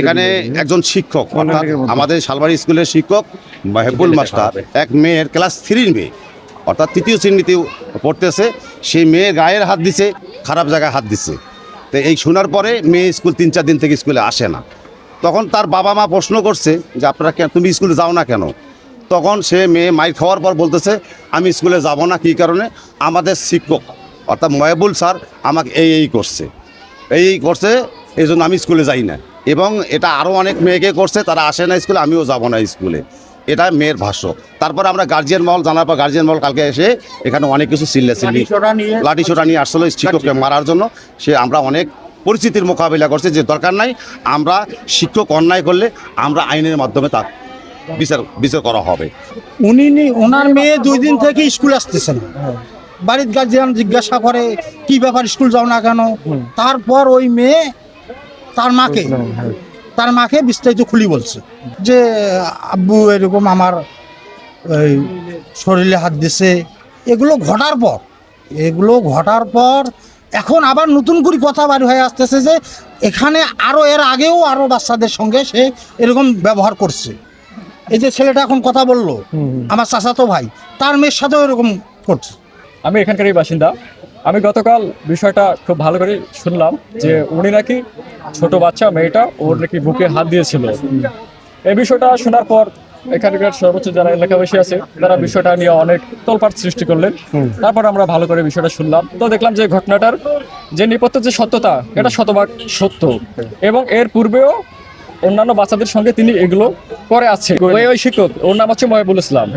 এখানে একজন শিক্ষক অর্থাৎ আমাদের শালবাড়ি স্কুলের শিক্ষক হেবুল মাস্টার এক মেয়ের ক্লাস 3 মেয়ে অর্থাৎ তৃতীয় শ্রেণীতে পড়তেছে, সেই মেয়ে গায়ের হাত দিছে, খারাপ জায়গায় হাত দিছে। তো এই শোনার পরে মেয়ে স্কুল 3-4 দিন থেকে স্কুলে আসে না। তখন তার বাবা মা প্রশ্ন করছে যে আপনারা কেন, তুমি স্কুলে যাও না কেন? তখন সে মেয়ে মাইর খাওয়ার পর বলতেছে আমি স্কুলে যাব না, কী কারণে? আমাদের শিক্ষক অর্থাৎ মহেবুল স্যার আমাকে এই করছে, এই করছে, এই জন্য আমি স্কুলে যাই না। এবং এটা আরও অনেক মেয়েকে করছে, তারা আসে না স্কুলে, আমিও যাব না স্কুলে। এটা মেয়ের ভাষ্য। তারপর আমরা গার্জিয়ান মহল জানার পর গার্জিয়ান মহল কালকে এসে এখানে অনেক কিছু লাঠিসোঁটা নিয়ে আসলে শিক্ষককে মারার জন্য। আমরা অনেক পরিস্থিতির মোকাবিলা করছি যে দরকার নাই, আমরা শিক্ষক অন্যায় করলে আমরা আইনের মাধ্যমে তার বিচার করা হবে। ওনার মেয়ে 2 দিন থেকে স্কুল আসতেছে না। বাড়ির গার্জিয়ান জিজ্ঞাসা করে কি ব্যাপার, স্কুল যাও না কেন? তারপর ওই মেয়ে তার মাকে বিস্তারিত খুলি বলছে যে আব্বু এরকম আমার এই শরীরে হাত দিছে। এগুলো ঘটার পর এখন আবার নতুন করে কথা বাড়ি হয়ে আসতেছে যে এখানে এর আগেও আরও বাচ্চাদের সঙ্গে সে এরকম ব্যবহার করছে। এই যে ছেলেটা এখন কথা বললো, আমার চাচাতো ভাই, তার মেয়ের সাথেও এরকম করছে। আমি এখানকারই বাসিন্দা। আমি গতকাল বিষয়টা খুব ভালো করে শুনলাম যে উনি নাকি ছোট বাচ্চা মেয়েটা ওর নাকি বুকে হাত দিয়েছিল। এই বিষয়টা শোনার পর এখানকার সর্বোচ্চ যারা এলাকাবাসী আছে তারা বিষয়টা নিয়ে অনেক তোলপাড় সৃষ্টি করলেন। তারপর আমরা ভালো করে বিষয়টা শুনলাম, তো দেখলাম যে ঘটনাটার যে নেপথ্যের যে সত্যতা, এটা শতভাগ সত্য। এবং এর পূর্বেও অন্যান্য বাচ্চাদের সঙ্গে তিনি এগুলো করে আছে। ওই শিক্ষক, ওর নাম হচ্ছে মহিবুল ইসলাম।